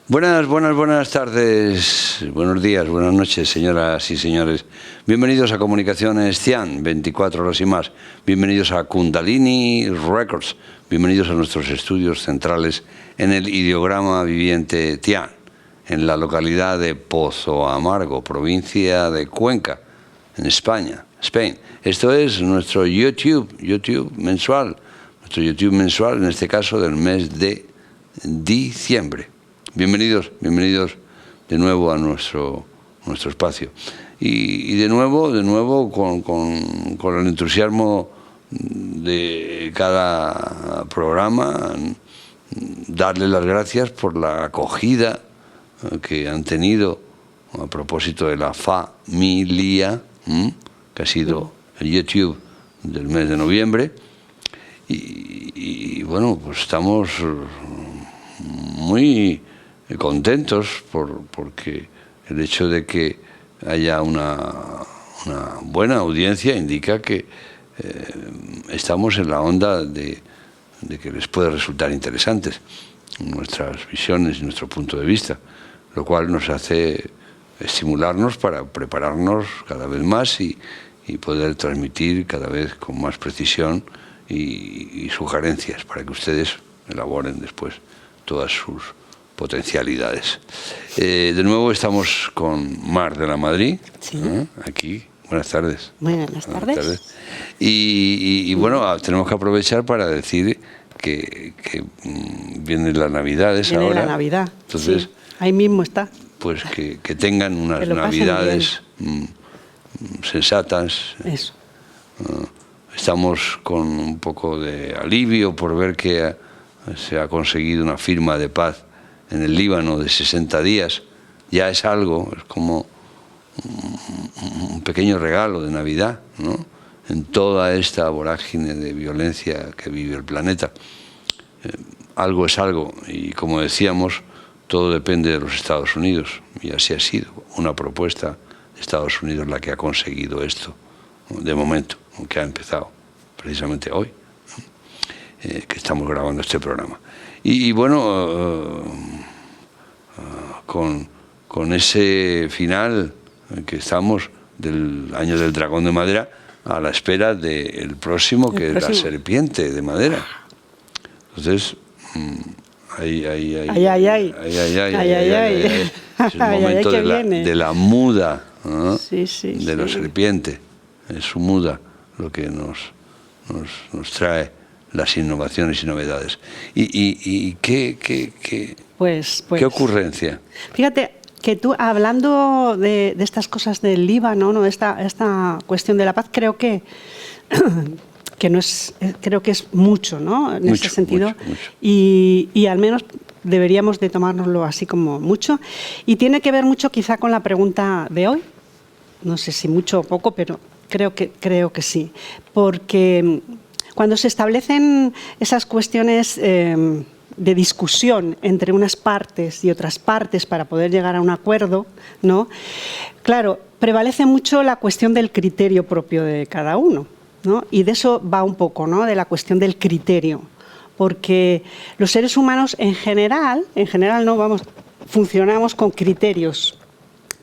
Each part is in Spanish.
Buenas tardes, buenos días, buenas noches, señoras y señores. Bienvenidos a Comunicaciones Tian, 24 horas y más. Bienvenidos a Kundalini Records. Bienvenidos a nuestros estudios centrales en el ideograma viviente Tian, en la localidad de Pozo Amargo, provincia de Cuenca, en España, Spain. Esto es nuestro YouTube mensual, en este caso del mes de diciembre. Bienvenidos de nuevo a nuestro espacio. Y de nuevo con el entusiasmo de cada programa, darle las gracias por la acogida que han tenido a propósito de la familia, que ha sido el YouTube del mes de noviembre. Y bueno, pues estamos muy contentos porque el hecho de que haya una buena audiencia indica que estamos en la onda de que les puede resultar interesantes nuestras visiones y nuestro punto de vista, lo cual nos hace estimularnos para prepararnos cada vez más y poder transmitir cada vez con más precisión y sugerencias para que ustedes elaboren después todas sus potencialidades. De nuevo estamos con Mar de la Madrid, sí. Aquí. Buenas tardes. Buenas tardes. Y bueno, tenemos que aprovechar para decir que vienen las Navidades ahora. Viene la Navidad, entonces, sí. Ahí mismo está. Pues que tengan unas Navidades sensatas. Eso. Estamos con un poco de alivio por ver que se ha conseguido una firma de paz en el Líbano de 60 días. Ya es algo, es como un pequeño regalo de Navidad, ¿no?, en toda esta vorágine de violencia que vive el planeta. Algo es algo, y como decíamos, todo depende de los Estados Unidos, y así ha sido una propuesta de Estados Unidos la que ha conseguido esto, de momento, aunque ha empezado precisamente hoy, que estamos grabando este programa. Y bueno, con ese final que estamos del año del dragón de madera, a la espera del próximo, que es la serpiente de madera. Entonces, es el momento de la muda, ¿no?, de la serpiente. Es su muda lo que nos trae las innovaciones y novedades. ¿Y qué ocurrencia? Fíjate que tú, hablando de estas cosas del Líbano, ¿no?, esta cuestión de la paz, creo que es mucho, ¿no?, en ese sentido. Mucho. Y al menos deberíamos de tomárnoslo así como mucho. Y tiene que ver mucho quizá con la pregunta de hoy. No sé si mucho o poco, pero creo que sí. Porque cuando se establecen esas cuestiones de discusión entre unas partes y otras partes para poder llegar a un acuerdo, ¿no?, claro, prevalece mucho la cuestión del criterio propio de cada uno, ¿no? Y de eso va un poco, ¿no?, de la cuestión del criterio, porque los seres humanos en general no funcionamos con criterios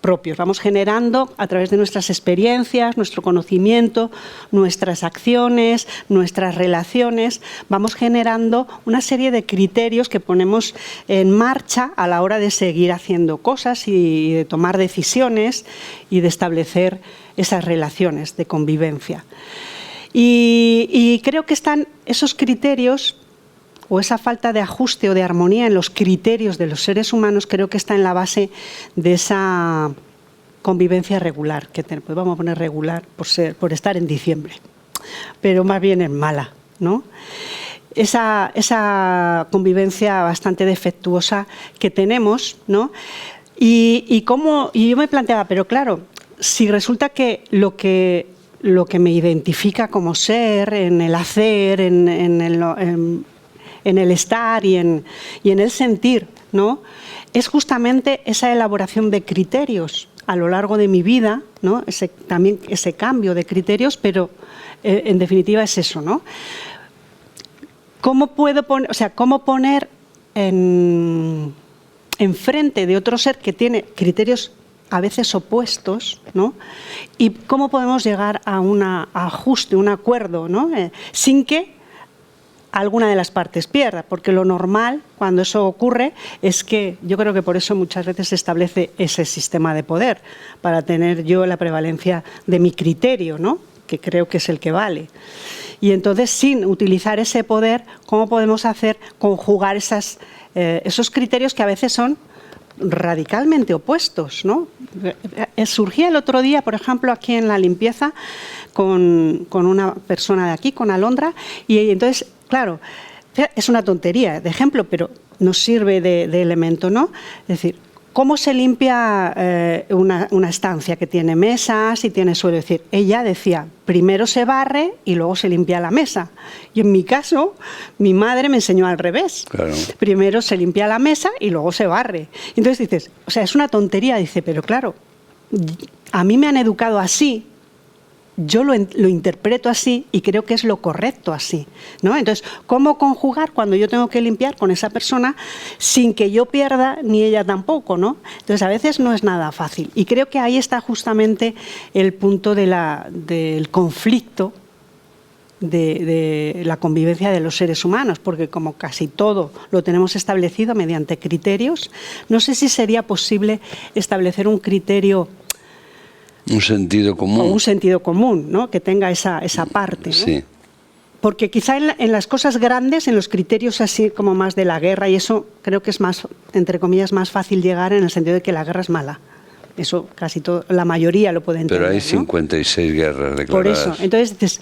propios, vamos generando a través de nuestras experiencias, nuestro conocimiento, nuestras acciones, nuestras relaciones, vamos generando una serie de criterios que ponemos en marcha a la hora de seguir haciendo cosas y de tomar decisiones y de establecer esas relaciones de convivencia. Y creo que están esos criterios, o esa falta de ajuste o de armonía en los criterios de los seres humanos, creo que está en la base de esa convivencia regular, que pues vamos a poner regular por estar en diciembre, pero más bien es mala, ¿no? Esa convivencia bastante defectuosa que tenemos, ¿no? Y yo me planteaba, pero claro, si resulta que lo que me identifica como ser, en el hacer, en en el estar y en el sentir, ¿no? Es justamente esa elaboración de criterios a lo largo de mi vida, ¿no? También ese cambio de criterios, pero en definitiva es eso, ¿no? ¿Cómo puedo poner, o sea, cómo poner enfrente de otro ser que tiene criterios a veces opuestos, ¿no? Y cómo podemos llegar a un ajuste, un acuerdo, ¿no? Sin que alguna de las partes pierda, porque lo normal cuando eso ocurre es que yo creo que por eso muchas veces se establece ese sistema de poder, para tener yo la prevalencia de mi criterio, ¿no? Que creo que es el que vale. Y entonces, sin utilizar ese poder, ¿cómo podemos hacer conjugar esos criterios que a veces son radicalmente opuestos, ¿no? Surgía el otro día, por ejemplo, aquí en la limpieza, con una persona de aquí, con Alondra, y entonces, claro, es una tontería de ejemplo, pero nos sirve de elemento, ¿no? Es decir, ¿cómo se limpia una estancia que tiene mesas y tiene suelo? Es decir, ella decía, primero se barre y luego se limpia la mesa. Y en mi caso, mi madre me enseñó al revés. Claro. Primero se limpia la mesa y luego se barre. Entonces dices, o sea, es una tontería, dice, pero claro, a mí me han educado así, yo lo interpreto así y creo que es lo correcto así, ¿no? Entonces, ¿cómo conjugar cuando yo tengo que limpiar con esa persona sin que yo pierda ni ella tampoco, ¿no? Entonces, a veces no es nada fácil. Y creo que ahí está justamente el punto del conflicto de la convivencia de los seres humanos, porque como casi todo lo tenemos establecido mediante criterios, no sé si sería posible establecer un criterio, un sentido común. O un sentido común, ¿no? Que tenga esa parte, ¿no? Sí. Porque quizá en las cosas grandes, en los criterios así como más de la guerra, y eso creo que es más, entre comillas, más fácil llegar en el sentido de que la guerra es mala. Eso casi todo, la mayoría lo puede entender. Pero hay 56 guerras declaradas. Por eso, entonces dices,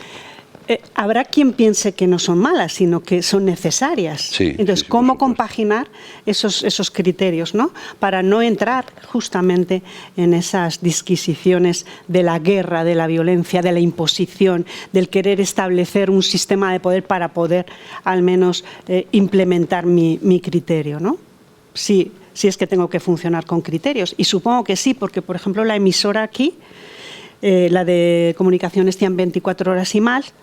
habrá quien piense que no son malas, sino que son necesarias. Sí, entonces, ¿cómo compaginar esos criterios, ¿no? Para no entrar justamente en esas disquisiciones de la guerra, de la violencia, de la imposición, del querer establecer un sistema de poder para poder al menos implementar mi criterio, ¿no? Sí, si es que tengo que funcionar con criterios. Y supongo que sí, porque, por ejemplo, la emisora aquí, la de Comunicaciones Cian 24 horas y más,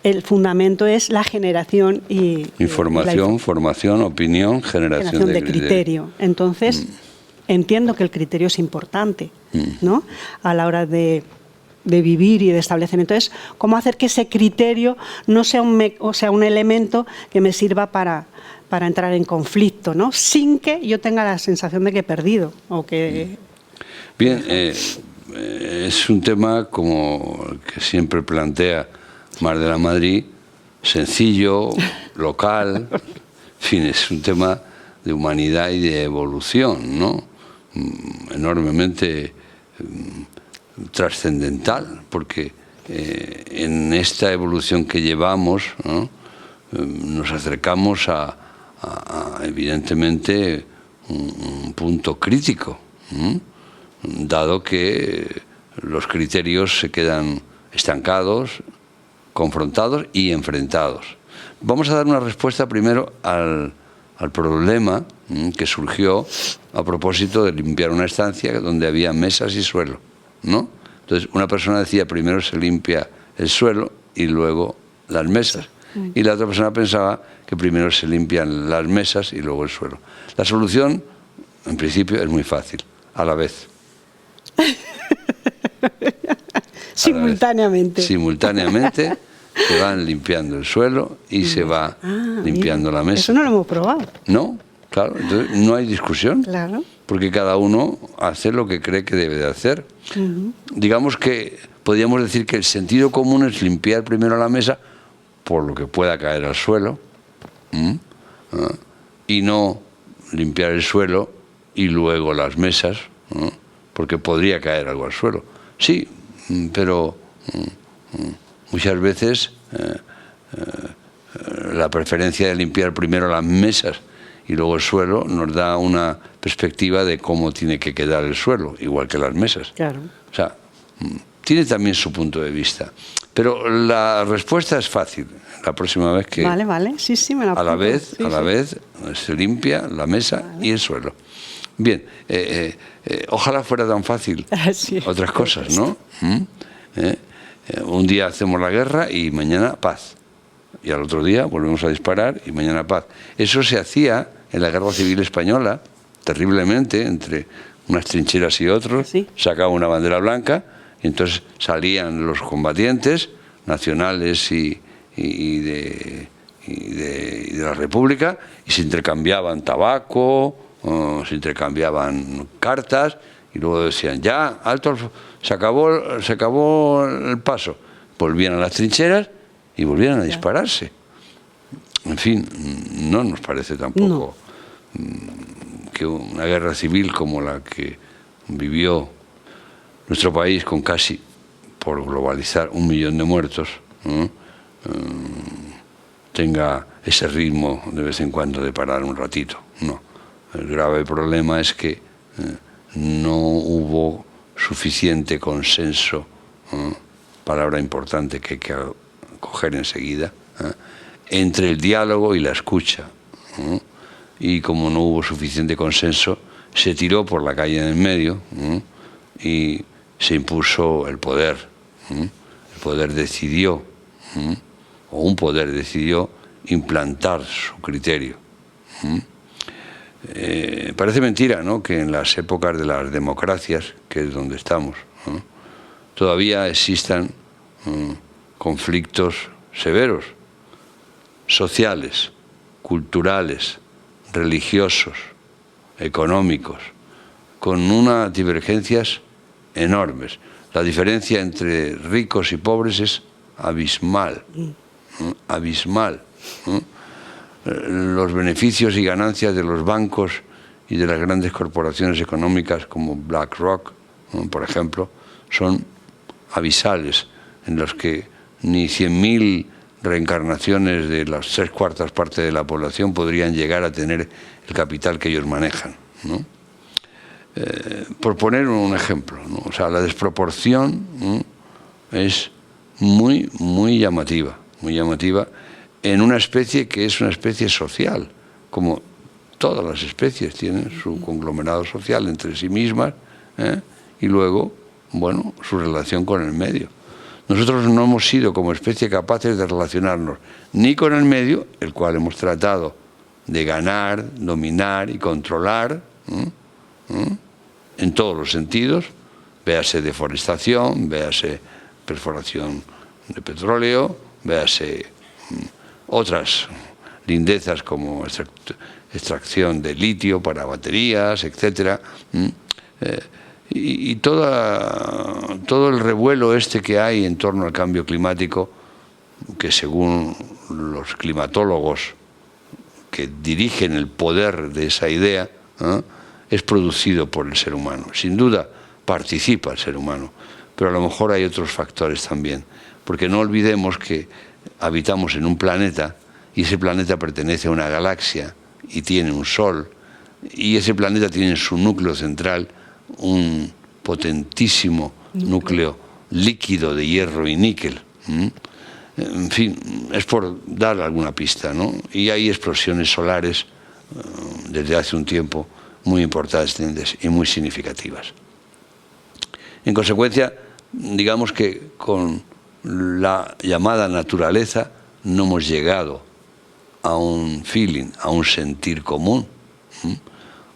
el fundamento es la generación y... Información, formación, opinión, generación de criterio. Entonces, entiendo que el criterio es importante, ¿no? A la hora de vivir y de establecer. Entonces, ¿cómo hacer que ese criterio no sea un elemento que me sirva para entrar en conflicto, ¿no? Sin que yo tenga la sensación de que he perdido o que... Bien, es un tema como el que siempre plantea Mar de la Madrid, sencillo, local, en fin, es un tema de humanidad y de evolución, ¿no? Enormemente trascendental, porque en esta evolución que llevamos, ¿no? Nos acercamos a evidentemente un punto crítico, ¿no? Dado que los criterios se quedan estancados, confrontados y enfrentados. Vamos a dar una respuesta primero al problema que surgió a propósito de limpiar una estancia donde había mesas y suelo, ¿no? Entonces, una persona decía, primero se limpia el suelo y luego las mesas. Y la otra persona pensaba que primero se limpian las mesas y luego el suelo. La solución, en principio, es muy fácil, a la vez. Simultáneamente. Simultáneamente se van limpiando el suelo y se va limpiando la mesa. Eso no lo hemos probado. No, claro, entonces no hay discusión. Claro. Porque cada uno hace lo que cree que debe de hacer. Digamos que podríamos decir que el sentido común es limpiar primero la mesa por lo que pueda caer al suelo y no limpiar el suelo y luego las mesas, porque podría caer algo al suelo. Sí, pero muchas veces la preferencia de limpiar primero las mesas y luego el suelo nos da una perspectiva de cómo tiene que quedar el suelo, igual que las mesas. Claro. O sea, tiene también su punto de vista. Pero la respuesta es fácil. La próxima vez que... Vale, sí, me la apunto. A la vez se limpia la mesa y el suelo. Bien, ojalá fuera tan fácil otras cosas, ¿no? Un día hacemos la guerra y mañana paz. Y al otro día volvemos a disparar y mañana paz. Eso se hacía en la Guerra Civil Española, terriblemente, entre unas trincheras y otros. Sacaba una bandera blanca y entonces salían los combatientes nacionales y de la República y se intercambiaban tabaco, se intercambiaban cartas y luego decían, ya, alto, se acabó el paso. Volvían a las trincheras y volvían a dispararse. En fin, no nos parece tampoco que una guerra civil como la que vivió nuestro país, con casi, por globalizar, 1 millón de muertos, tenga ese ritmo de vez en cuando de parar un ratito. No. El grave problema es que no hubo suficiente consenso, palabra importante que hay que coger enseguida, entre el diálogo y la escucha. Y como no hubo suficiente consenso, se tiró por la calle en el medio y se impuso el poder. El poder decidió, o un poder decidió implantar su criterio. Parece mentira, ¿no?, que en las épocas de las democracias, que es donde estamos, todavía existan conflictos severos, sociales, culturales, religiosos, económicos, con unas divergencias enormes. La diferencia entre ricos y pobres es abismal, abismal. Los beneficios y ganancias de los bancos y de las grandes corporaciones económicas como BlackRock, por ejemplo, son abisales, en los que ni 100.000 reencarnaciones de las 3/4 partes de la población podrían llegar a tener el capital que ellos manejan, ¿no? Por poner un ejemplo, ¿no? O sea, la desproporción es muy llamativa, en una especie que es una especie social, como todas las especies tienen su conglomerado social entre sí mismas, y luego, bueno, su relación con el medio. Nosotros no hemos sido como especie capaces de relacionarnos ni con el medio, el cual hemos tratado de ganar, dominar y controlar, en todos los sentidos, véase deforestación, véase perforación de petróleo, véase otras lindezas como extracción de litio para baterías, etcétera, y todo el revuelo este que hay en torno al cambio climático, que según los climatólogos que dirigen el poder de esa idea, es producido por el ser humano. Sin duda participa el ser humano, pero a lo mejor hay otros factores también, porque no olvidemos que habitamos en un planeta y ese planeta pertenece a una galaxia y tiene un sol, y ese planeta tiene en su núcleo central un potentísimo núcleo líquido de hierro y níquel. En fin, es por dar alguna pista, ¿no? Y hay explosiones solares desde hace un tiempo muy importantes y muy significativas. En consecuencia, digamos que con la llamada naturaleza no hemos llegado a un feeling, a un sentir común.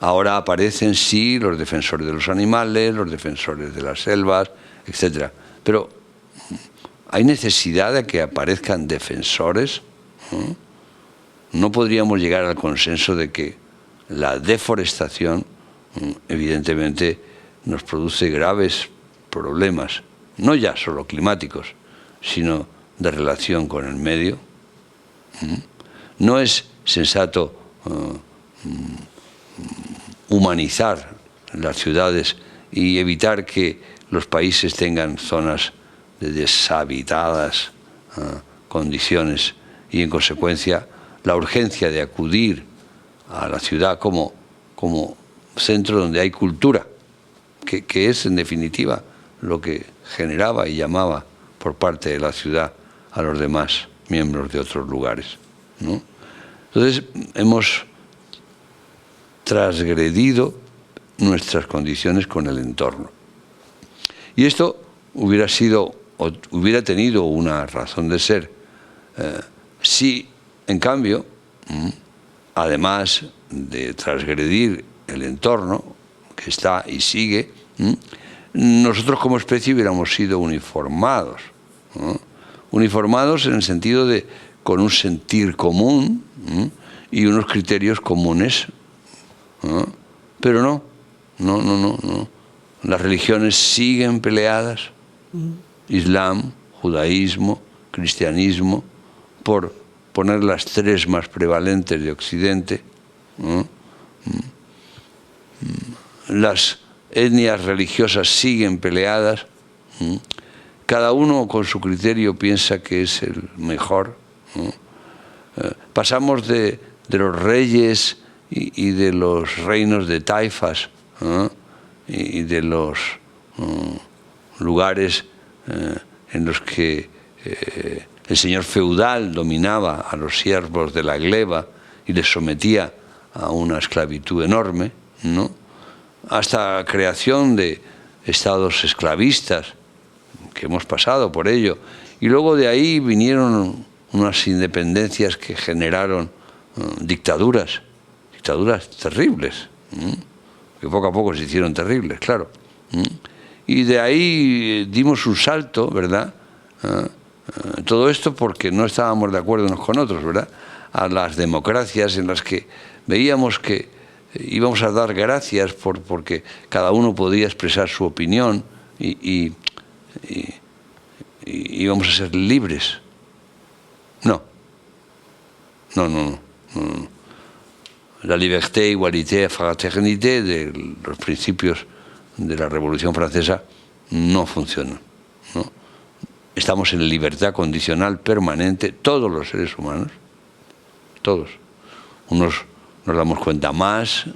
Ahora aparecen, sí, los defensores de los animales, los defensores de las selvas, etc. Pero ¿hay necesidad de que aparezcan defensores? ¿No podríamos llegar al consenso de que la deforestación, evidentemente, nos produce graves problemas, no ya solo climáticos, sino de relación con el medio? ¿No es sensato humanizar las ciudades y evitar que los países tengan zonas de deshabitadas condiciones y, en consecuencia, la urgencia de acudir a la ciudad como centro donde hay cultura, que es, en definitiva, lo que generaba y llamaba por parte de la ciudad a los demás miembros de otros lugares, ¿no? Entonces hemos transgredido nuestras condiciones con el entorno. Y esto hubiera tenido una razón de ser si, en cambio, además de transgredir el entorno que está y sigue, nosotros como especie hubiéramos sido uniformados, ¿no? Uniformados en el sentido de con un sentir común y unos criterios comunes, ¿no? Pero no. Las religiones siguen peleadas, Islam, judaísmo, cristianismo, por poner las tres más prevalentes de Occidente, ¿no? Las etnias religiosas siguen peleadas, cada uno con su criterio piensa que es el mejor, ¿no? Pasamos de los reyes y de los reinos de taifas, ¿no? Y de los lugares en los que el señor feudal dominaba a los siervos de la gleba y les sometía a una esclavitud enorme, ¿no? Hasta la creación de estados esclavistas, que hemos pasado por ello, y luego de ahí vinieron unas independencias que generaron dictaduras terribles, que poco a poco se hicieron terribles, claro. Y de ahí dimos un salto, ¿verdad? Todo esto porque no estábamos de acuerdo unos con otros, ¿verdad? A las democracias en las que veíamos que íbamos a dar gracias porque cada uno podía expresar su opinión y íbamos a ser libres. No. La liberté, igualité, fraternité de los principios de la Revolución Francesa no funcionan, ¿no? Estamos en libertad condicional permanente, todos los seres humanos, todos. Unos nos damos cuenta más,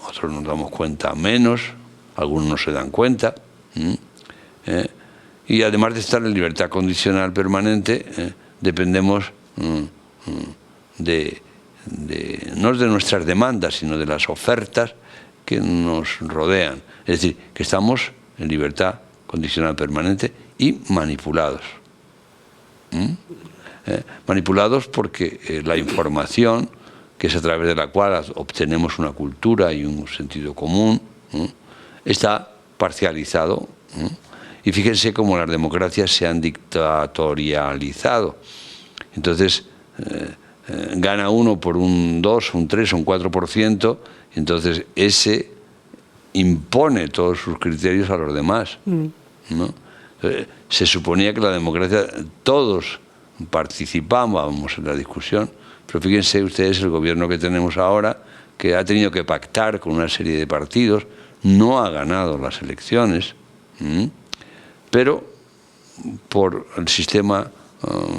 otros nos damos cuenta menos, algunos no se dan cuenta. Y además de estar en libertad condicional permanente, dependemos no de nuestras demandas, sino de las ofertas que nos rodean. Es decir, que estamos en libertad condicional permanente y manipulados. Manipulados porque la información, que es a través de la cual obtenemos una cultura y un sentido común, está parcializado. Y fíjense cómo las democracias se han dictatorializado. Entonces, gana uno por un 2, un 3, un 4%, entonces ese impone todos sus criterios a los demás, ¿no? Se suponía que la democracia, todos participábamos en la discusión, pero fíjense ustedes el gobierno que tenemos ahora, que ha tenido que pactar con una serie de partidos, no ha ganado las elecciones, pero por el sistema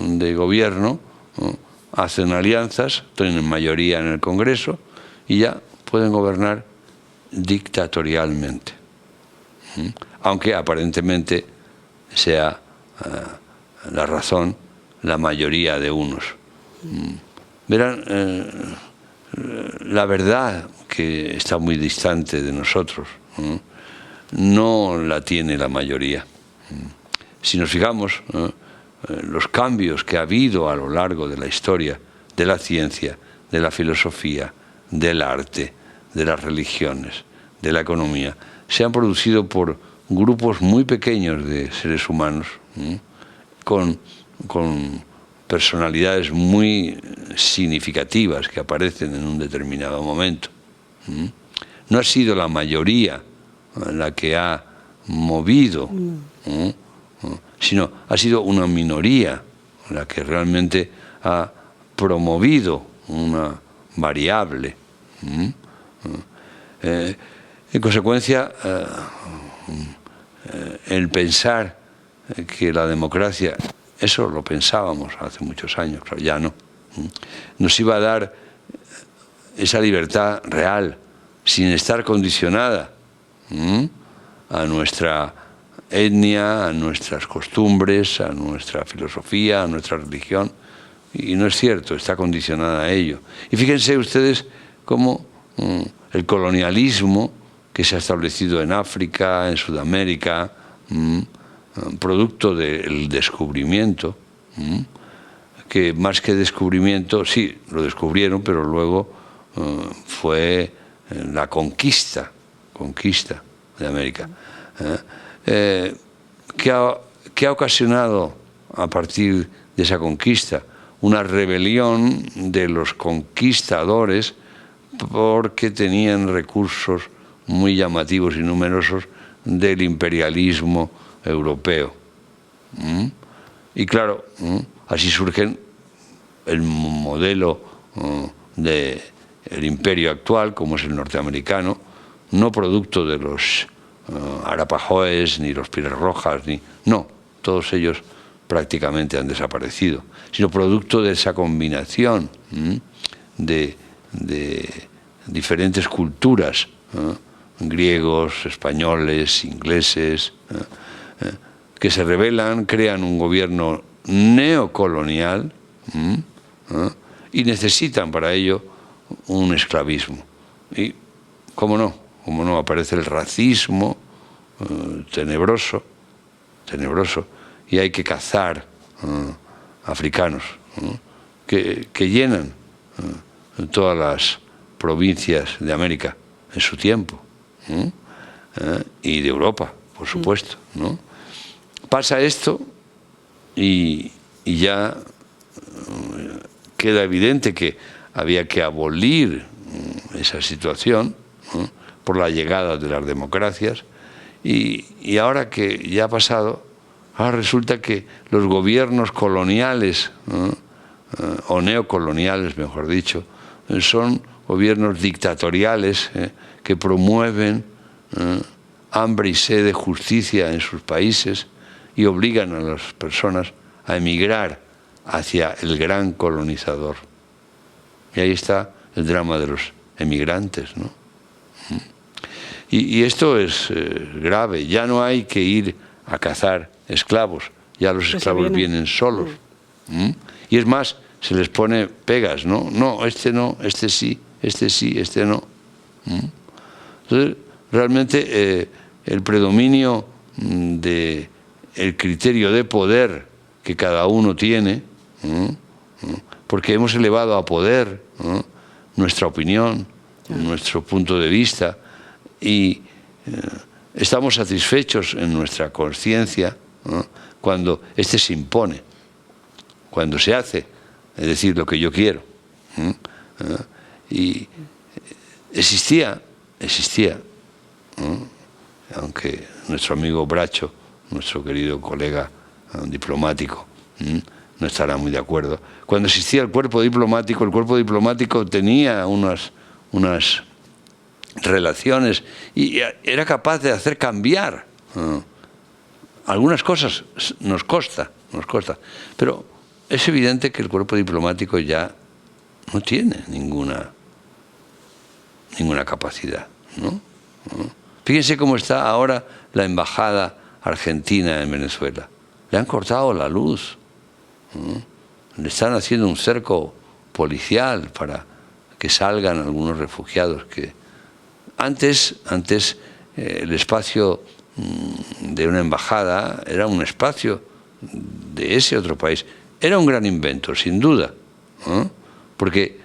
de gobierno hacen alianzas, tienen mayoría en el Congreso y ya pueden gobernar dictatorialmente, aunque aparentemente sea la razón la mayoría de unos. Verán, la verdad, que está muy distante de nosotros, no la tiene la mayoría. Si nos fijamos, los cambios que ha habido a lo largo de la historia de la ciencia, de la filosofía, del arte, de las religiones, de la economía, se han producido por grupos muy pequeños de seres humanos, con personalidades muy significativas que aparecen en un determinado momento. No ha sido la mayoría la que ha movido, sino ha sido una minoría la que realmente ha promovido una variable. En consecuencia, el pensar que la democracia, eso lo pensábamos hace muchos años, pero ya no, nos iba a dar esa libertad real, sin estar condicionada a nuestra etnia, a nuestras costumbres, a nuestra filosofía, a nuestra religión. Y no es cierto, está condicionada a ello. Y fíjense ustedes cómo el colonialismo que se ha establecido en África, en Sudamérica, producto del descubrimiento, que más que descubrimiento, sí, lo descubrieron, pero luego fue la conquista de América, que ha ocasionado a partir de esa conquista una rebelión de los conquistadores porque tenían recursos muy llamativos y numerosos del imperialismo europeo. Y claro, así surgen el modelo del imperio actual, como es el norteamericano, no producto de los arapahoes, ni los pieles rojas, no, todos ellos prácticamente han desaparecido, sino producto de esa combinación de diferentes culturas, griegos, españoles, ingleses, que se rebelan, crean un gobierno neocolonial y necesitan para ello un esclavismo. Y, cómo no, aparece el racismo tenebroso, y hay que cazar africanos que llenan todas las provincias de América en su tiempo, y de Europa, por supuesto, ¿no? Pasa esto y ya queda evidente que había que abolir esa situación por la llegada de las democracias, y ahora que ya ha pasado, ahora resulta que los gobiernos coloniales, o neocoloniales, mejor dicho, son gobiernos dictatoriales que promueven hambre y sed de justicia en sus países y obligan a las personas a emigrar hacia el gran colonizador. Y ahí está el drama de los emigrantes, ¿no? Y esto es grave. Ya no hay que ir a cazar esclavos, ya los esclavos vienen solos. Y es más, se les pone pegas, ¿no? No, este sí, este no. Entonces, realmente el predominio del criterio de poder que cada uno tiene, porque hemos elevado a poder nuestra opinión, nuestro punto de vista, y estamos satisfechos en nuestra conciencia cuando este se impone, cuando se hace, es decir, lo que yo quiero. Y existía, aunque nuestro amigo Bracho, nuestro querido colega diplomático, no estará muy de acuerdo. Cuando existía el cuerpo diplomático tenía unas relaciones y era capaz de hacer cambiar. Algunas cosas nos consta, pero es evidente que el cuerpo diplomático ya no tiene ninguna capacidad, ¿no? Fíjense cómo está ahora la embajada argentina en Venezuela. Le han cortado la luz. Le están haciendo un cerco policial para que salgan algunos refugiados que antes el espacio de una embajada era un espacio de ese otro país. Era un gran invento, sin duda, porque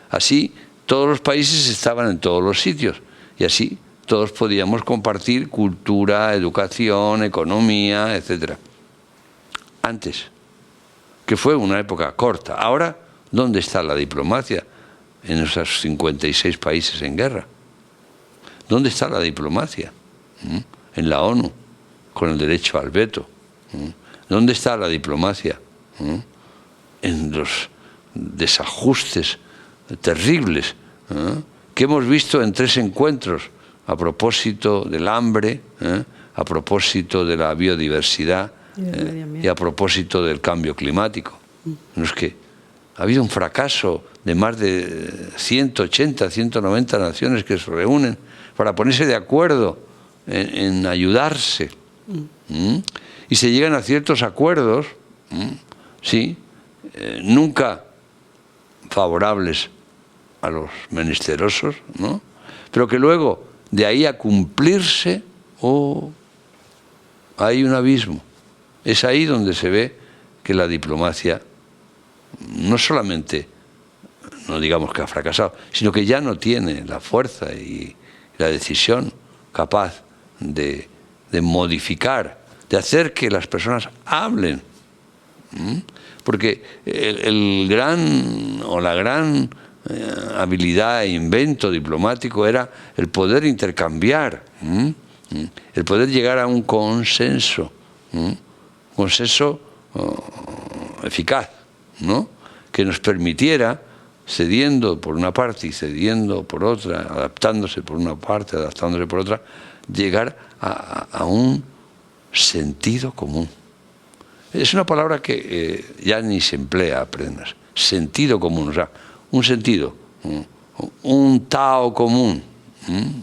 así todos los países estaban en todos los sitios y así todos podíamos compartir cultura, educación, economía, etc. Antes, que fue una época corta. Ahora, ¿dónde está la diplomacia en esos 56 países en guerra? ¿Dónde está la diplomacia? En la ONU, con el derecho al veto. ¿Dónde está la diplomacia? En los desajustes terribles que hemos visto en 3 encuentros a propósito del hambre, a propósito de la biodiversidad y a propósito del cambio climático. No es que ha habido un fracaso de más de 180, 190 naciones que se reúnen para ponerse de acuerdo en ayudarse y se llegan a ciertos acuerdos, sí, nunca favorables a los menesterosos, ¿no? Pero que luego de ahí a cumplirse, hay un abismo. Es ahí donde se ve que la diplomacia no solamente, no digamos que ha fracasado, sino que ya no tiene la fuerza y la decisión capaz de modificar, de hacer que las personas hablen. Porque el gran o la gran habilidad e invento diplomático era el poder intercambiar, el poder llegar a un consenso, eficaz, ¿no? Que nos permitiera, cediendo por una parte y cediendo por otra, adaptándose por una parte, adaptándose por otra, llegar a un sentido común. Es una palabra que ya ni se emplea apenas. Sentido común, o sea, un sentido, un Tao común,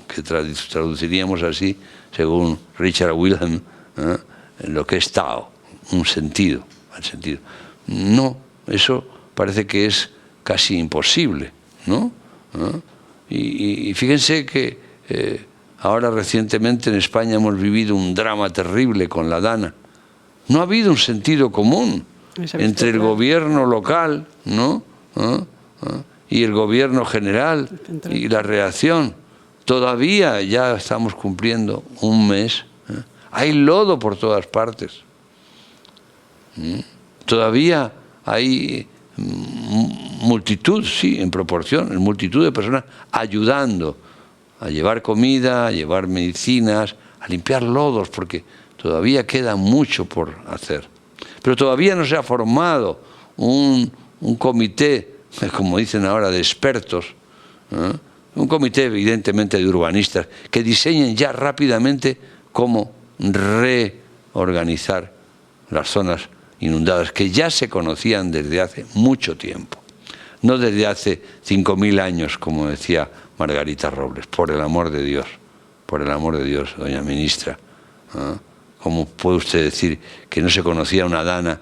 que traduciríamos así, según Richard Wilhelm, lo que es Tao, un sentido, el sentido. No, eso parece que es casi imposible, ¿no? Y fíjense que ahora recientemente en España hemos vivido un drama terrible con la Dana. No ha habido un sentido común entre el gobierno local, ¿no? Y el gobierno general y la reacción. Todavía ya estamos cumpliendo un mes. Hay lodo por todas partes. Todavía hay multitud, sí, en proporción, multitud de personas ayudando a llevar comida, a llevar medicinas, a limpiar lodos, porque todavía queda mucho por hacer. Pero todavía no se ha formado un comité, como dicen ahora, de expertos, un comité evidentemente de urbanistas, que diseñen ya rápidamente cómo reorganizar las zonas inundadas, que ya se conocían desde hace mucho tiempo. No desde hace 5.000 años, como decía Margarita Robles, por el amor de Dios, doña ministra. ¿Cómo puede usted decir que no se conocía una Dana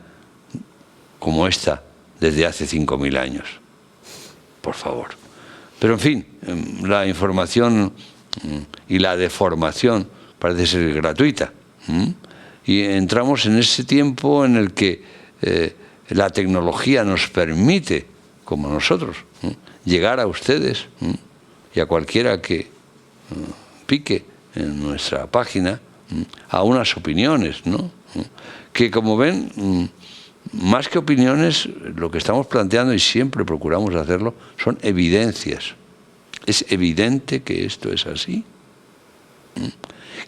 como esta desde hace 5.000 años? Por favor. Pero en fin, la información y la deformación parece ser gratuita. Y entramos en ese tiempo en el que la tecnología nos permite, como nosotros, llegar a ustedes y a cualquiera que pique en nuestra página a unas opiniones, ¿no? Que, como ven, más que opiniones, lo que estamos planteando, y siempre procuramos hacerlo, son evidencias. Es evidente que esto es así.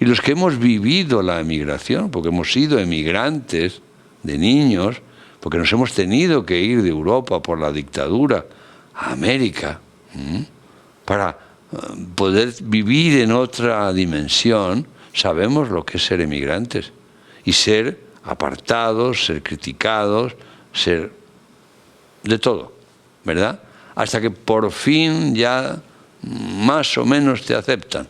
Y los que hemos vivido la emigración, porque hemos sido emigrantes de niños, porque nos hemos tenido que ir de Europa por la dictadura a América, para poder vivir en otra dimensión, sabemos lo que es ser emigrantes y ser apartados, ser criticados, ser de todo, ¿verdad? Hasta que por fin ya más o menos te aceptan,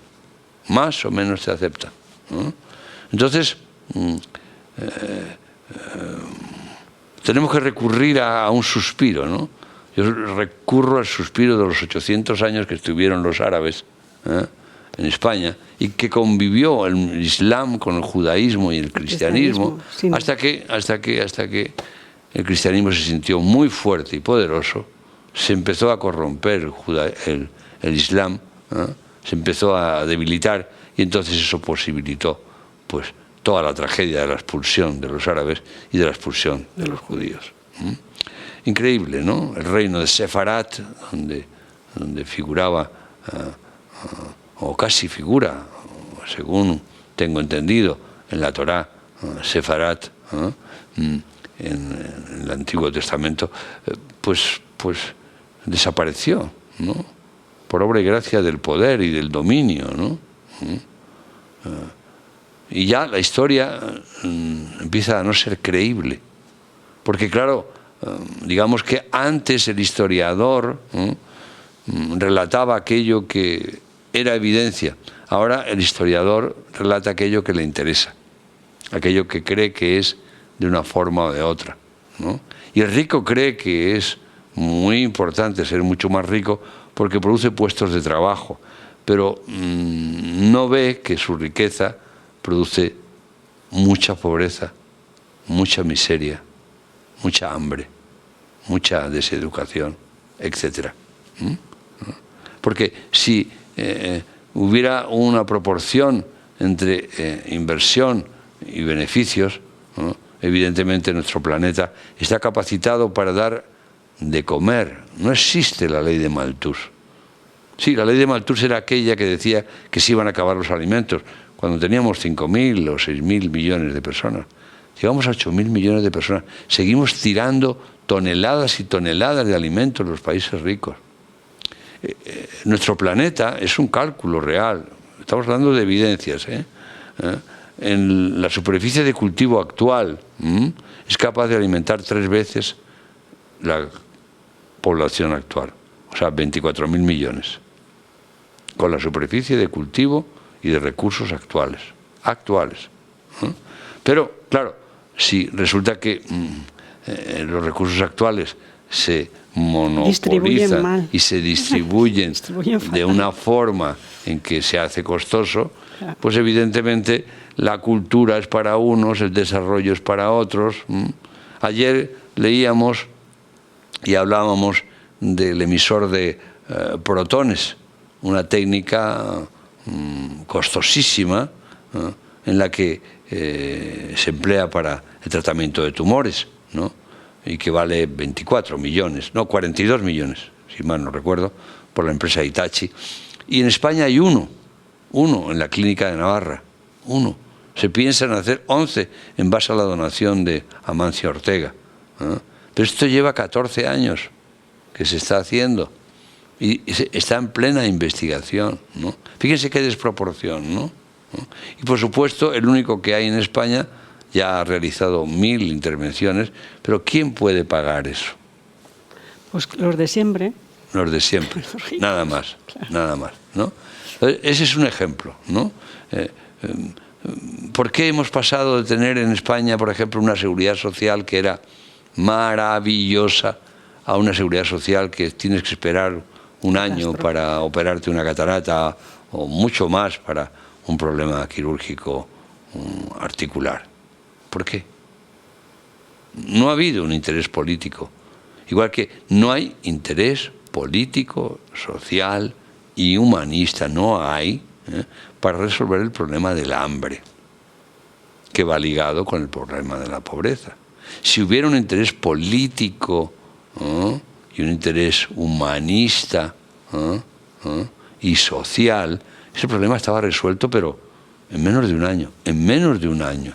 ¿no? Entonces, tenemos que recurrir a un suspiro, ¿no? Yo recurro al suspiro de los 800 años que estuvieron los árabes en España y que convivió el Islam con el judaísmo y el cristianismo, hasta que el cristianismo se sintió muy fuerte y poderoso, se empezó a corromper el Islam, se empezó a debilitar, y entonces eso posibilitó pues toda la tragedia de la expulsión de los árabes y de la expulsión de los judíos. Increíble, ¿no? El reino de Sefarat, donde figuraba, o casi figura, según tengo entendido, en la Torá, Sefarat, en el Antiguo Testamento, pues desapareció, ¿no? Por obra y gracia del poder y del dominio, ¿no? Y ya la historia empieza a no ser creíble, porque claro, digamos que antes el historiador relataba aquello que era evidencia, ahora el historiador relata aquello que le interesa. aquello que cree que es de una forma o de otra, ¿no? Y el rico cree que es muy importante ser mucho más rico porque produce puestos de trabajo, pero no ve que su riqueza produce mucha pobreza, mucha miseria, mucha hambre, mucha deseducación, etc. Porque si hubiera una proporción entre inversión y beneficios, ¿no? Evidentemente nuestro planeta está capacitado para dar de comer. No existe la ley de Malthus. Sí, la ley de Malthus era aquella que decía que se iban a acabar los alimentos, cuando teníamos 5.000 o 6.000 millones de personas. Llegamos a 8.000 millones de personas. Seguimos tirando toneladas y toneladas de alimentos en los países ricos. Nuestro planeta es un cálculo real. Estamos hablando de evidencias, en la superficie de cultivo actual es capaz de alimentar 3 veces la población actual, o sea, 24.000 millones, con la superficie de cultivo y de recursos actuales. Pero, claro, si resulta que los recursos actuales se monopolizan y se distribuyen de una forma en que se hace costoso, pues evidentemente la cultura es para unos, el desarrollo es para otros. Ayer leíamos y hablábamos del emisor de protones, una técnica costosísima en la que se emplea para el tratamiento de tumores, ¿no? Y que vale 24 millones, no, 42 millones, si mal no recuerdo, por la empresa Hitachi. Y en España hay uno en la clínica de Navarra, uno. Se piensa en hacer 11 en base a la donación de Amancio Ortega. Pero esto lleva 14 años que se está haciendo y está en plena investigación, ¿no? Fíjense qué desproporción, ¿no? Y por supuesto, el único que hay en España ya ha realizado 1.000 intervenciones, pero ¿quién puede pagar eso? Pues los de siempre. Los de siempre, nada más, claro. Nada más, ¿no? Ese es un ejemplo, ¿no? ¿Por qué hemos pasado de tener en España, por ejemplo, una seguridad social que era maravillosa a una seguridad social que tienes que esperar un año para operarte una catarata o mucho más para un problema quirúrgico articular? ¿Por qué? No ha habido un interés político, igual que no hay interés político, social y humanista, no hay, para resolver el problema del hambre, que va ligado con el problema de la pobreza. Si hubiera un interés político y un interés humanista y social, ese problema estaba resuelto, pero en menos de un año,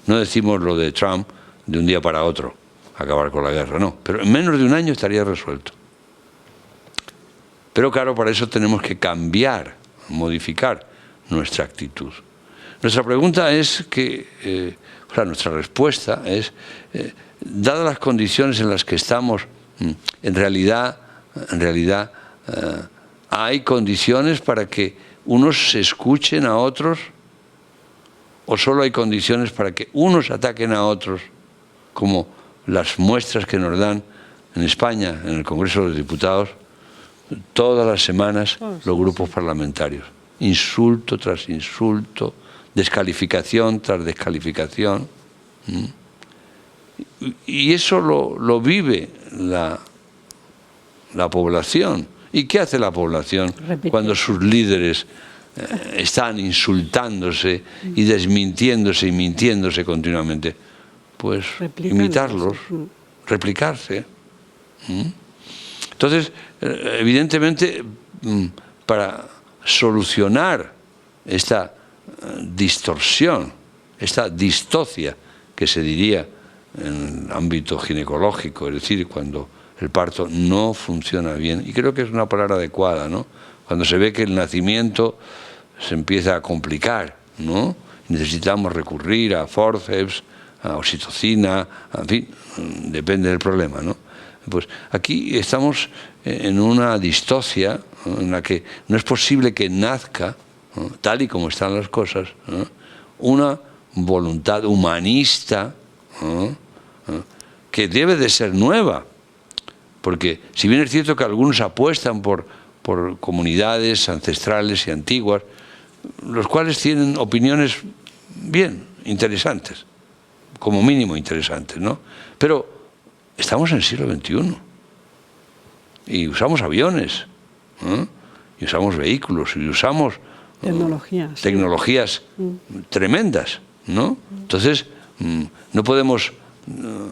No decimos lo de Trump de un día para otro, acabar con la guerra, no, pero en menos de un año estaría resuelto. Pero claro, para eso tenemos que cambiar, modificar nuestra actitud. Nuestra pregunta es nuestra respuesta es, dadas las condiciones en las que estamos, en realidad ¿hay condiciones para que unos se escuchen a otros? ¿O solo hay condiciones para que unos ataquen a otros, como las muestras que nos dan en España, en el Congreso de los Diputados, todas las semanas los grupos parlamentarios? Insulto tras insulto, descalificación tras descalificación. Y eso lo vive la población. ¿Y qué hace la población cuando sus líderes están insultándose y desmintiéndose y mintiéndose continuamente? Pues imitarlos, replicarse. Entonces, evidentemente, para solucionar esta distorsión, esta distocia que se diría en el ámbito ginecológico, es decir, cuando el parto no funciona bien, y creo que es una palabra adecuada, ¿no? Cuando se ve que el nacimiento se empieza a complicar, ¿no? Necesitamos recurrir a forceps, a oxitocina, en fin, depende del problema, ¿no? Pues aquí estamos en una distocia, ¿no?, en la que no es posible que nazca, ¿no?, tal y como están las cosas, ¿no?, una voluntad humanista, que debe de ser nueva. Porque si bien es cierto que algunos apuestan por comunidades ancestrales y antiguas, los cuales tienen opiniones bien interesantes, como mínimo interesantes, ¿no? Pero estamos en el siglo XXI y usamos aviones, y usamos vehículos y usamos tecnologías tremendas, ¿no? Entonces no podemos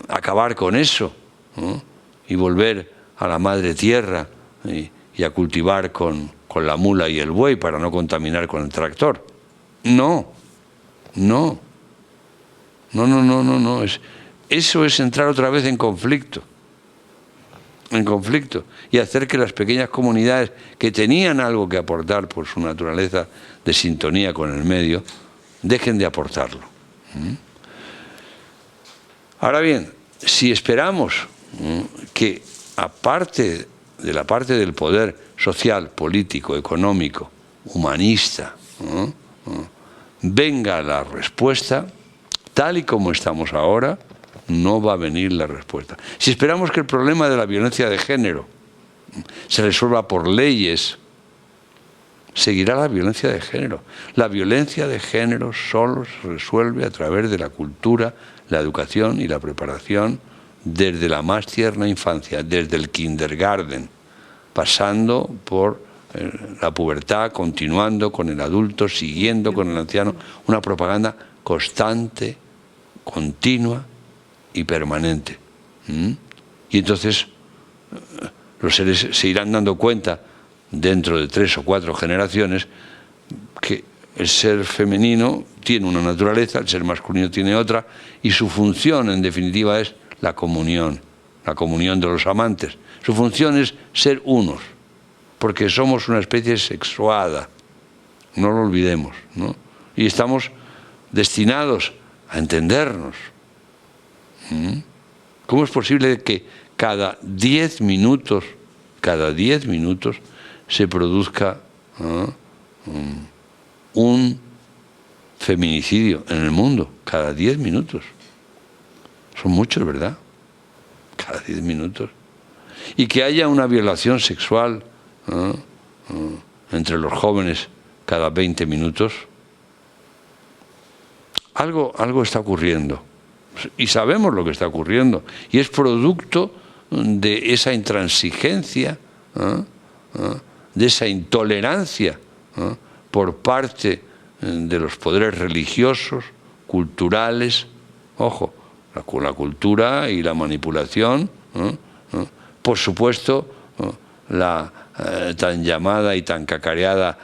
acabar con eso, ¿no? Y volver a la madre tierra y a cultivar con la mula y el buey para no contaminar con el tractor. No. Eso es entrar otra vez en conflicto. Y hacer que las pequeñas comunidades que tenían algo que aportar por su naturaleza de sintonía con el medio, dejen de aportarlo. Ahora bien, si esperamos que aparte de la parte del poder social, político, económico, humanista, venga la respuesta, tal y como estamos ahora, no va a venir la respuesta. Si esperamos que el problema de la violencia de género se resuelva por leyes, seguirá la violencia de género. La violencia de género solo se resuelve a través de la cultura, la educación y la preparación desde la más tierna infancia, desde el kindergarten, pasando por la pubertad, continuando con el adulto, siguiendo con el anciano, una propaganda constante, continua y permanente. Y entonces los seres se irán dando cuenta dentro de 3 o 4 generaciones que el ser femenino tiene una naturaleza, el ser masculino tiene otra, y su función en definitiva es la comunión de los amantes. Su función es ser unos, porque somos una especie sexuada, no lo olvidemos, ¿no? Y estamos destinados a entendernos. ¿Cómo es posible que cada 10 minutos se produzca un feminicidio en el mundo? Cada 10 minutos. Son muchos, ¿verdad? Cada 10 minutos. Y que haya una violación sexual entre los jóvenes cada 20 minutos. Algo está ocurriendo. Y sabemos lo que está ocurriendo. Y es producto de esa intransigencia, de esa intolerancia por parte de los poderes religiosos, culturales. Ojo, la cultura y la manipulación, por supuesto, la tan llamada y tan cacareada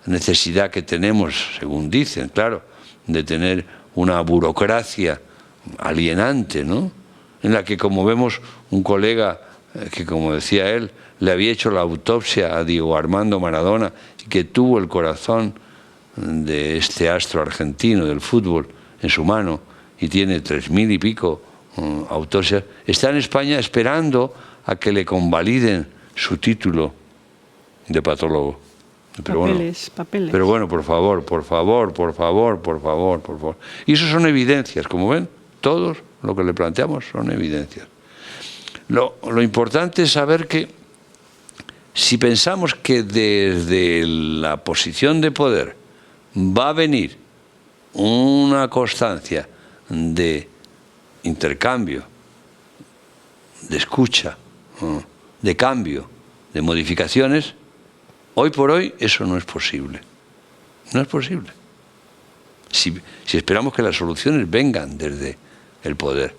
necesidad que tenemos, según dicen, claro, de tener una burocracia alienante, ¿no? En la que, como vemos, un colega que, como decía él, le había hecho la autopsia a Diego Armando Maradona y que tuvo el corazón de este astro argentino del fútbol en su mano y tiene 3.000 y pico autopsias, está en España esperando a que le convaliden su título de patólogo. Pero bueno, por favor. Y eso son evidencias, como ven, todos lo que le planteamos son evidencias. Lo importante es saber que si pensamos que desde la posición de poder va a venir una constancia de intercambio, de escucha, de cambio, de modificaciones, hoy por hoy eso no es posible. No es posible. Si esperamos que las soluciones vengan desde el poder.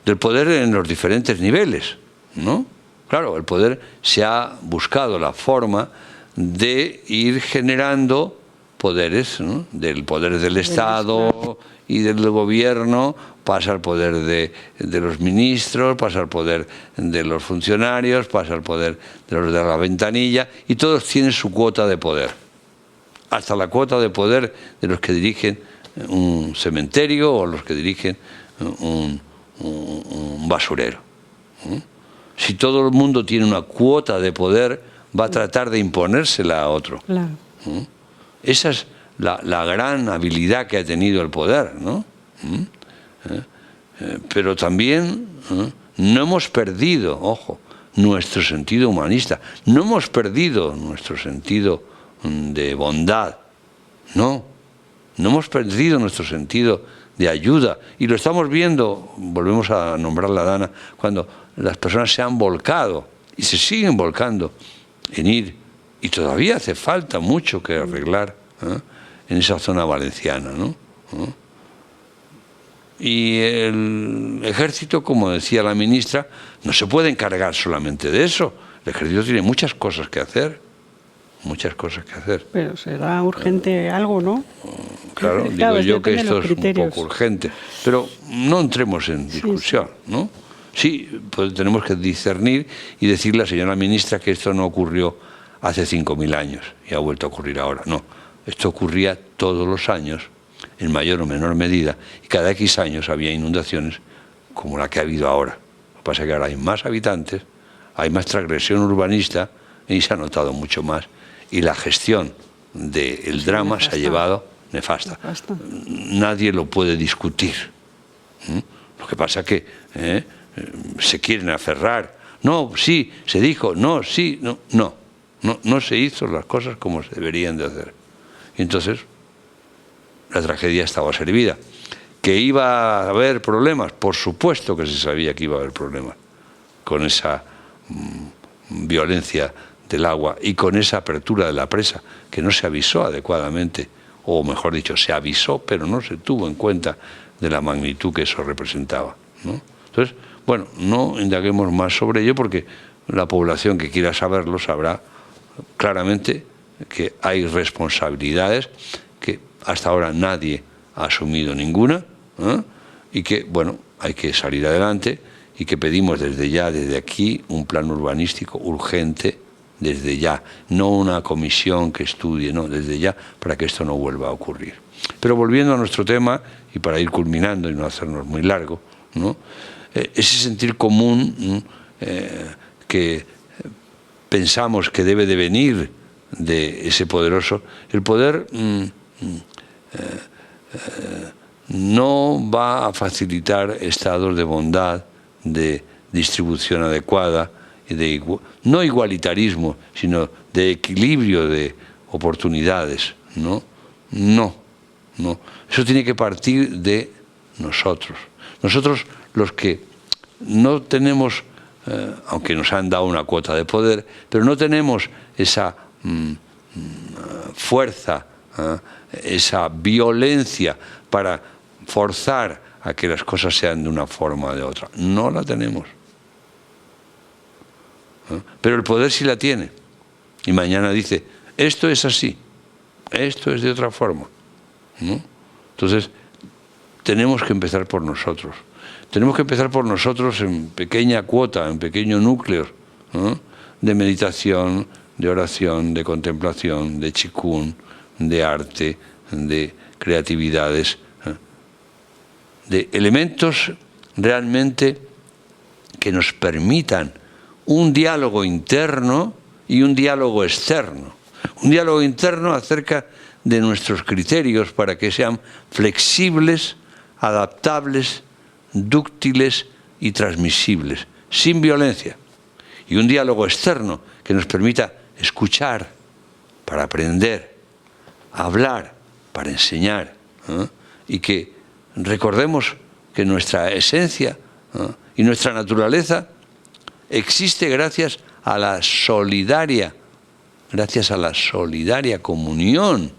Del poder en los diferentes niveles, ¿no? Claro, el poder se ha buscado la forma de ir generando poderes, ¿no? Del poder del Estado y del gobierno, pasa al poder de los ministros, pasa al poder de los funcionarios, pasa al poder de los de la ventanilla, y todos tienen su cuota de poder. Hasta la cuota de poder de los que dirigen un cementerio o los que dirigen un basurero. Si todo el mundo tiene una cuota de poder, va a tratar de imponérsela a otro. Claro. Esa es la gran habilidad que ha tenido el poder, ¿no? Pero también no hemos perdido, ojo, nuestro sentido humanista, no hemos perdido nuestro sentido de bondad, no hemos perdido nuestro sentido de ayuda, y lo estamos viendo, volvemos a nombrar la Dana, cuando las personas se han volcado y se siguen volcando en ir, y todavía hace falta mucho que arreglar en esa zona valenciana, ¿no? Y el ejército, como decía la ministra, no se puede encargar solamente de eso. El ejército tiene muchas cosas que hacer. Muchas cosas que hacer. Pero será urgente algo, ¿no? Claro, digo yo que esto es un poco urgente. Pero no entremos en discusión, ¿no? Sí, pues tenemos que discernir y decirle a la señora ministra que esto no ocurrió hace 5.000 años y ha vuelto a ocurrir ahora. No, esto ocurría todos los años, en mayor o menor medida, y cada X años había inundaciones como la que ha habido ahora. Lo que pasa es que ahora hay más habitantes, hay más transgresión urbanista y se ha notado mucho más. Y la gestión del drama se ha llevado nefasta. Nadie lo puede discutir. Lo que pasa es que se quieren aferrar. No, sí, se dijo, no, sí, no se hizo las cosas como se deberían de hacer. Y entonces la tragedia estaba servida. ¿Que iba a haber problemas? Por supuesto que se sabía que iba a haber problemas con esa violencia del agua y con esa apertura de la presa que no se avisó adecuadamente, o mejor dicho, se avisó pero no se tuvo en cuenta de la magnitud que eso representaba, ¿no? Entonces, bueno, no indaguemos más sobre ello porque la población que quiera saberlo sabrá claramente que hay responsabilidades que hasta ahora nadie ha asumido ninguna, y que, bueno, hay que salir adelante y que pedimos desde ya, desde aquí, un plan urbanístico urgente, desde ya, no una comisión que estudie, no, desde ya, para que esto no vuelva a ocurrir. Pero volviendo a nuestro tema, y para ir culminando y no hacernos muy largo, ¿no? Ese sentir común que pensamos que debe de venir de ese poderoso, el poder no va a facilitar estados de bondad, de distribución adecuada, no igualitarismo, sino de equilibrio de oportunidades, ¿no? No. Eso tiene que partir de nosotros. Nosotros los que no tenemos, aunque nos han dado una cuota de poder, pero no tenemos esa fuerza, esa violencia para forzar a que las cosas sean de una forma o de otra. No la tenemos. Pero el poder sí la tiene. Y mañana dice, esto es así, esto es de otra forma, ¿no? Entonces, tenemos que empezar por nosotros. Tenemos que empezar por nosotros en pequeña cuota, en pequeños núcleos, ¿no? De meditación, de oración, de contemplación, de chikun, de arte, de creatividades, de elementos realmente que nos permitan un diálogo interno y un diálogo externo. Un diálogo interno acerca de nuestros criterios para que sean flexibles, adaptables, dúctiles y transmisibles, sin violencia. Y un diálogo externo que nos permita escuchar para aprender, hablar para enseñar, y que recordemos que nuestra esencia y nuestra naturaleza existe gracias a la solidaria comunión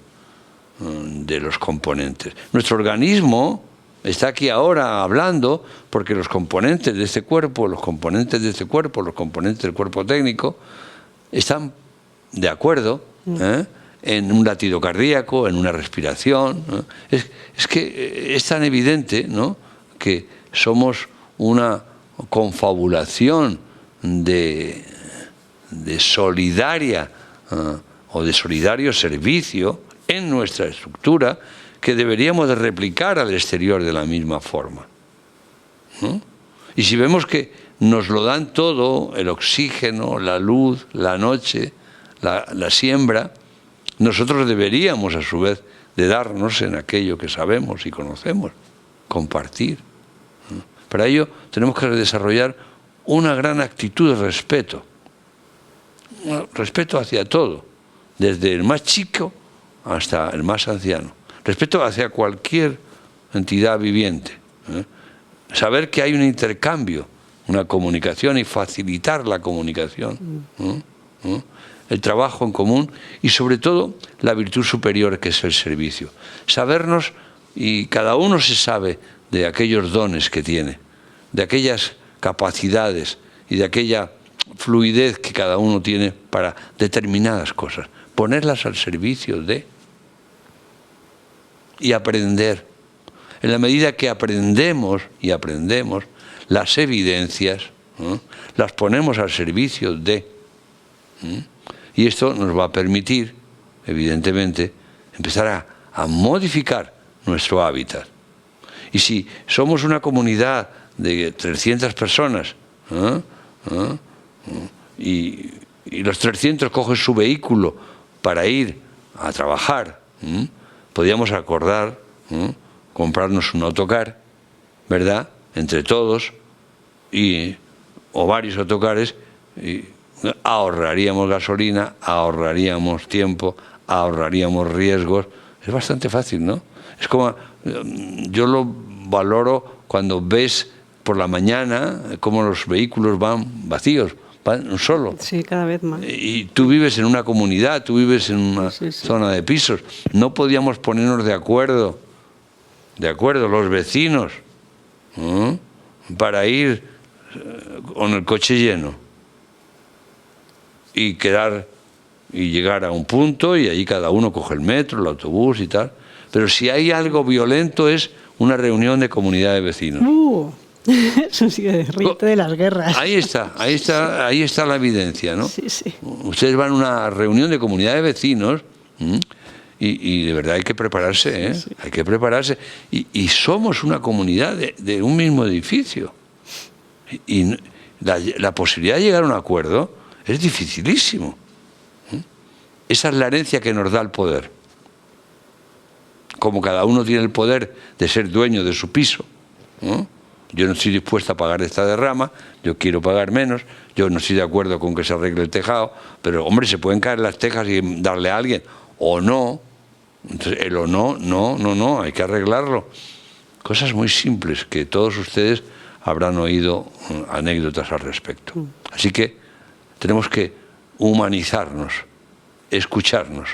de los componentes. Nuestro organismo está aquí ahora hablando porque los componentes de este cuerpo, los componentes del cuerpo técnico, están de acuerdo en un latido cardíaco, en una respiración. Es que es tan evidente, ¿no?, que somos una confabulación de solidaria o de solidario servicio en nuestra estructura que deberíamos de replicar al exterior de la misma forma, ¿no? Y si vemos que nos lo dan todo, el oxígeno, la luz, la noche, la siembra, nosotros deberíamos a su vez de darnos en aquello que sabemos y conocemos, compartir. Para ello tenemos que desarrollar una gran actitud de respeto. Respeto hacia todo, desde el más chico hasta el más anciano. Respeto hacia cualquier entidad viviente. Saber que hay un intercambio, una comunicación y facilitar la comunicación. El trabajo en común y sobre todo la virtud superior que es el servicio. Sabernos, y cada uno se sabe de aquellos dones que tiene, de aquellas capacidades y de aquella fluidez que cada uno tiene para determinadas cosas. Ponerlas al servicio de y aprender. En la medida que aprendemos y aprendemos, las evidencias las ponemos al servicio de. Y esto nos va a permitir, evidentemente, empezar a modificar nuestro hábitat. Y si somos una comunidad de 300 personas y los 300 cogen su vehículo para ir a trabajar, podríamos acordar comprarnos un autocar, ¿verdad?, entre todos, o varios autocares, y ahorraríamos gasolina, ahorraríamos tiempo, ahorraríamos riesgos. Es bastante fácil, ¿no? Es como, yo lo valoro cuando ves por la mañana cómo los vehículos van vacíos, van solo. Sí, cada vez más. Y tú vives en una comunidad, tú vives en una zona de pisos. No podíamos ponernos de acuerdo los vecinos, para ir con el coche lleno y llegar a un punto y allí cada uno coge el metro, el autobús y tal. Pero si hay algo violento es una reunión de comunidad de vecinos. Eso sí, ríete de las guerras. Ahí está la evidencia, ¿no? Sí, sí. Ustedes van a una reunión de comunidad de vecinos y de verdad hay que prepararse, ¿eh? Sí. Hay que prepararse. Y somos una comunidad de un mismo edificio. Y la posibilidad de llegar a un acuerdo es dificilísimo. Esa es la herencia que nos da el poder. Como cada uno tiene el poder de ser dueño de su piso, yo no estoy dispuesto a pagar esta derrama, yo quiero pagar menos, yo no estoy de acuerdo con que se arregle el tejado, pero hombre, se pueden caer las tejas y darle a alguien, o no. Entonces, el o no, hay que arreglarlo. Cosas muy simples que todos ustedes habrán oído anécdotas al respecto. Así que tenemos que humanizarnos, escucharnos,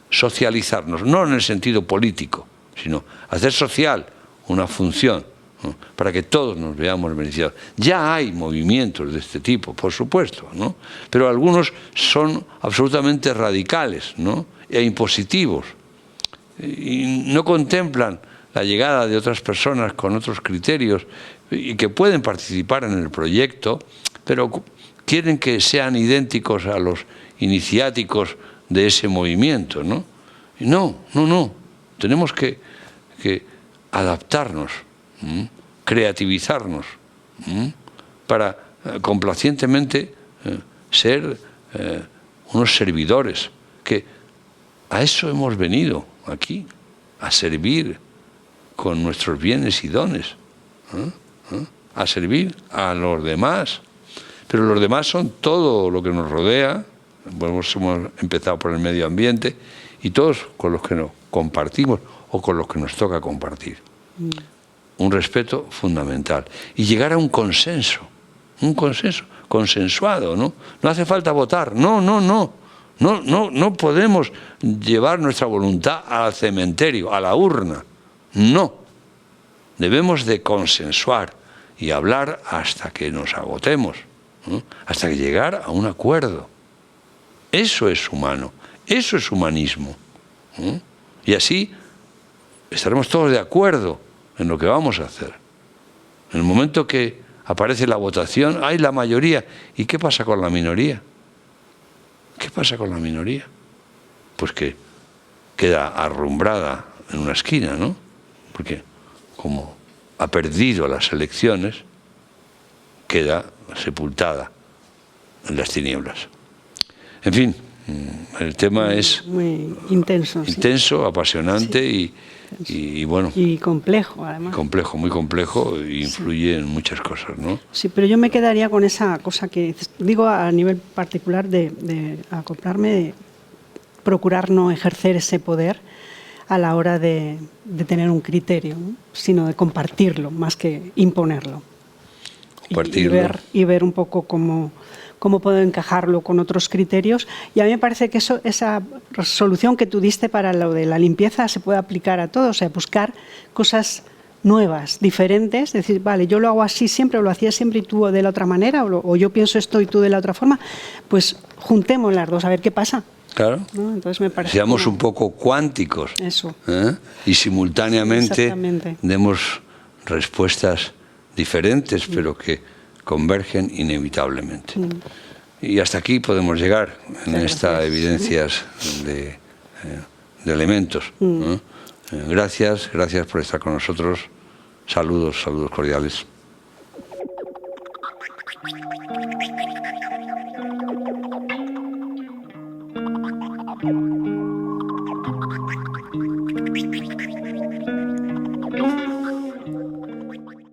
socializarnos, no en el sentido político, sino hacer social una función, ¿no?, para que todos nos veamos beneficiados. Ya hay movimientos de este tipo, por supuesto, ¿no?, pero algunos son absolutamente radicales, ¿no?, e impositivos, y no contemplan la llegada de otras personas con otros criterios y que pueden participar en el proyecto, pero quieren que sean idénticos a los iniciáticos de ese movimiento, ¿no? Y no. Tenemos que adaptarnos, creativizarnos, para complacientemente ser unos servidores, que a eso hemos venido aquí, a servir con nuestros bienes y dones, a servir a los demás. Pero los demás son todo lo que nos rodea. Hemos empezado por el medio ambiente y todos con los que nos compartimos o con los que nos toca compartir. Un respeto fundamental. Y llegar a un consenso consensuado, ¿no? No hace falta votar, no podemos llevar nuestra voluntad al cementerio, a la urna, no. Debemos de consensuar y hablar hasta que nos agotemos, ¿no?, hasta que llegar a un acuerdo. Eso es humano, eso es humanismo. Y así estaremos todos de acuerdo en lo que vamos a hacer. En el momento que aparece la votación, hay la mayoría. ¿Y qué pasa con la minoría? ¿Qué pasa con la minoría? Pues que queda arrumbrada en una esquina, ¿no? Porque como ha perdido las elecciones, queda sepultada en las tinieblas. En fin, el tema es muy intenso, apasionante, sí. Y bueno, y complejo, además. Complejo, muy complejo, e influye en muchas cosas, ¿no? Sí, pero yo me quedaría con esa cosa que digo a nivel particular de acoplarme, de procurar no ejercer ese poder a la hora de tener un criterio, ¿no? Sino de compartirlo más que imponerlo. Compartirlo. Y ver un poco cómo puedo encajarlo con otros criterios. Y a mí me parece que esa solución que tú diste para lo de la limpieza se puede aplicar a todo, o sea, buscar cosas nuevas, diferentes, decir, vale, yo lo hago así siempre, o lo hacía siempre y tú de la otra manera, o yo pienso esto y tú de la otra forma, pues juntemos las dos, a ver qué pasa. Claro. ¿No? Entonces me parece seamos un poco cuánticos. Eso. Y simultáneamente Sí, demos respuestas diferentes, pero que convergen inevitablemente. Y hasta aquí podemos llegar en estas evidencias de elementos. Gracias por estar con nosotros. Saludos cordiales.